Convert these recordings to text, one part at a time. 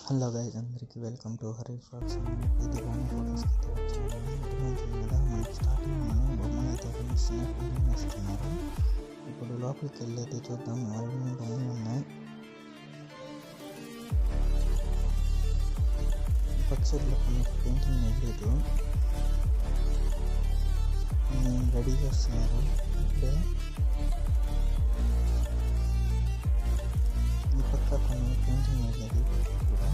Hello guys, అందరికీ welcome to Hari frocks. ఇది కానీ ఫోటోస్కి అయితే వచ్చాము. అర్థమవుతుంది కదా, మనకి స్టార్టింగ్ బొమ్మలు అయితే పెయింటింగ్ వేస్తున్నారు. ఇప్పుడు లోపలికి వెళ్ళి అయితే చూద్దాం. అన్ని బొమ్మలు ఉన్నాయి. పక్షుల్లో కొన్ని పెయింటింగ్ వేయలేదు, రెడీ చేస్తున్నారు. ఇప్పుడే ఈ పక్క కొన్ని పెయింటింగ్ వేయలేదు కూడా.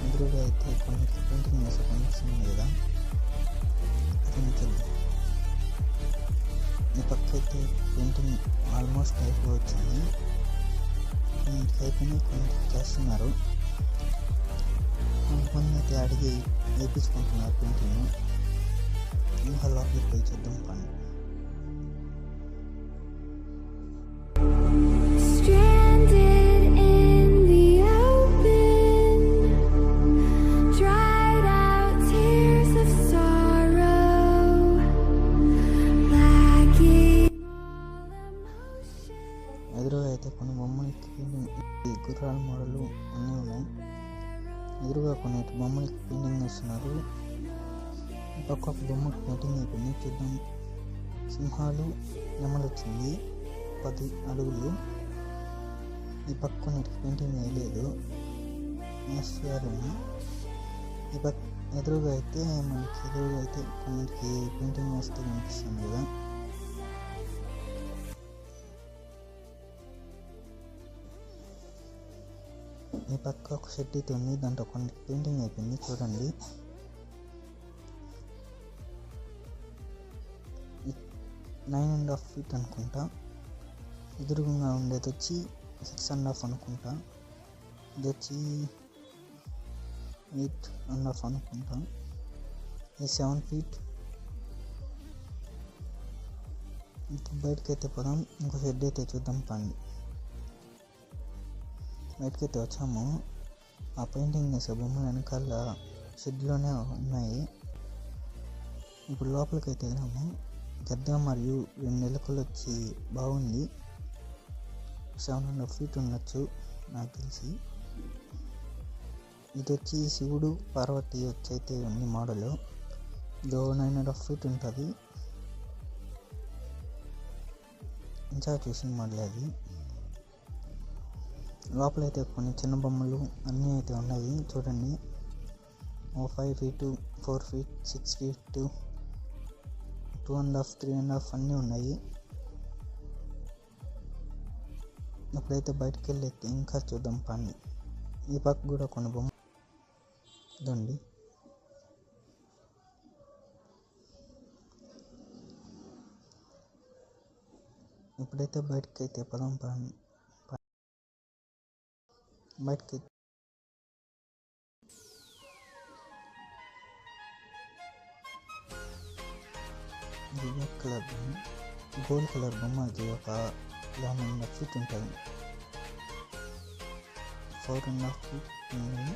ఎదురుగా అయితే కొన్ని పెయింటింగ్ వేసే కనిపిస్తుంది కదా, అది చూద్దాం. ఈ పక్క అయితే పెయింటింగ్ ఆల్మోస్ట్ అయిపోవచ్చింది. కొన్నింటికి అయిపోయినాయి, కొన్నింటికి చేస్తున్నారు. కొంతమంది అయితే అడిగి వేయించుకుంటున్నారు పెయింటింగ్. ఇంకా లోపలికి పోయి చూద్దాం పని. ఎదురుగా అయితే కొన్ని బొమ్మలకి గుర్రాల మోడలు అన్నీ ఉన్నాయి. ఎదురుగా కొన్ని బొమ్మలకి పెయింటింగ్ వేస్తున్నారు. ఒక్కొక్క బొమ్మకి పెయింటింగ్ అయిపోయింది. చూద్దాం. సింహాలు నెమలు వచ్చింది 10 అడుగులు. ఈ పక్క కొన్నిటికి పెయింటింగ్ వేయలేదు, వేస్తారేమో. ఈ పక్క ఎదురుగా అయితే కొన్నిటికి పెయింటింగ్ వేస్తే కనిపిస్తుంది కదా. ఈ పక్క ఒక షెడ్ అయితే ఉంది, దాంట్లో కొన్ని పెయింటింగ్ అయిపోయింది. చూడండి, 9.5 feet అనుకుంటా. ఎదురుగా ఉండేది వచ్చి 6.5 అనుకుంటా. ఇది వచ్చి 8.5 అనుకుంటా. ఇది 7 feet. ఇప్పుడు బయటకి అయితే పోదాం. ఇంకో షెడ్ అయితే చూద్దాం పండి. బయటకైతే వచ్చాము. ఆ పెయింటింగ్ వేసే బొమ్మలు వెనకాల షెడ్లోనే ఉన్నాయి. ఇప్పుడు లోపలికి అయితే వెళ్ళాము. గద్ద మరియు 2 ఎలుకలు వచ్చి బాగుంది. 7.5 feet ఉండొచ్చు నాకు తెలిసి. ఇది వచ్చి శివుడు పార్వతి వచ్చి అయితే ఉంది మోడల్. ఇదో 9.5 feet ఉంటుంది. ఇంకా చూసిన మోడల్ అది. లోపలైతే కొన్ని చిన్న బొమ్మలు అన్నీ అయితే ఉన్నాయి. చూడండి, 5 feet, 4 feet, 6 feet, 2.5, 3.5 అన్నీ ఉన్నాయి. ఇప్పుడైతే బయటకు వెళ్ళి ఇంకా చూద్దాం పని. ఈ పక్క కూడా కొన్ని బొమ్మ ఇదండి. ఇప్పుడైతే బయటకి అయితే పదం పని. బయటకి రెడ్ కలర్ బొమ్మ, గోల్డ్ కలర్ బొమ్మ. అది ఒక 11.5 feet ఉంటుంది. 4.5 feet ఉంది.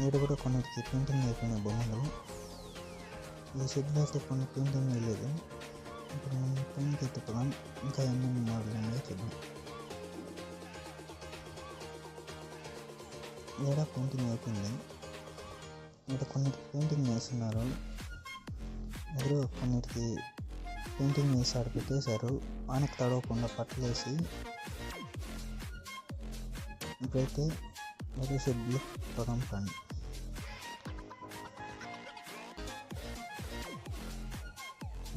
ఈడ కూడా కొన్నిటికి పెయింటింగ్ అయిపోయినాయి బొమ్మలు. ఈ షెడ్లో అయితే కొన్ని పెయింటింగ్ వేయలేదు. ఇప్పుడు మనం పెయింట్ అయితే పోదాం. ఇంకా ఎన్ని మోడల్ ఉన్నాయో చూద్దాం. ఏడా పెయింటింగ్ అయిపోయింది. ఇక్కడ కొన్నిటికి పెయింటింగ్ వేస్తున్నారు. ఎదురు కొన్నిటికి పెయింటింగ్ వేసాడు పెట్టేశారు. వానకు తడవకుండా పట్టలేసి. ఇప్పుడైతే వేరే షెడ్లు పొలం పని.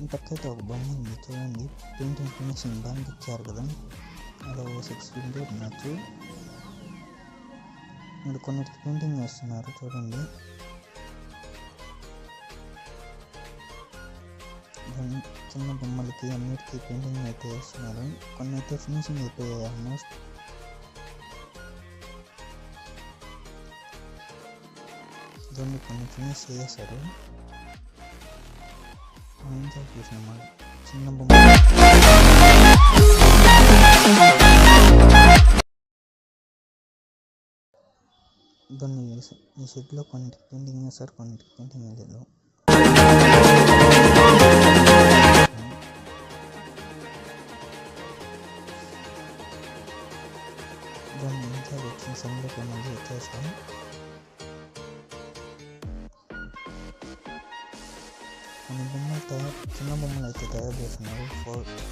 ఈ పక్కైతే ఒక బొమ్మ ఉంది. చూడండి, పెయింటింగ్ ఫినిషింగ్ బాగా ఇచ్చారు కదా. అలా 6 feet ఉండొచ్చు. మీరు కొన్నిటికి పెయింటింగ్ వేస్తున్నారు. చూడండి, చిన్న బొమ్మలకి అన్నిటికీ పెయింటింగ్ అయితే వేస్తున్నారు. కొన్ని అయితే ఫినిషింగ్ అయిపోయాయి ఆల్మోస్ట్. దాన్ని కొన్ని ఫినిష్ చేశారు. ఇంకా చూసినామా చిన్న బొమ్మ. దాన్ని ఈ షెడ్లో కొన్నిటికి పెయింటింగ్ వేస్తారు, కొన్నిటికి పెయింటింగ్ వేయలేదు. దాన్ని ఇంకా పనులు చేశాం. కొన్ని బొమ్మలు చిన్న బొమ్మలు అయితే తయారు చేస్తున్నారు.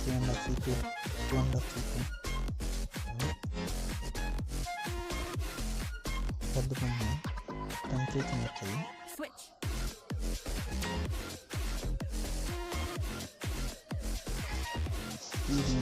3.5 feet, 2.5 feet. పెద్ద బొమ్మ 10 feet వచ్చాయి. ఇది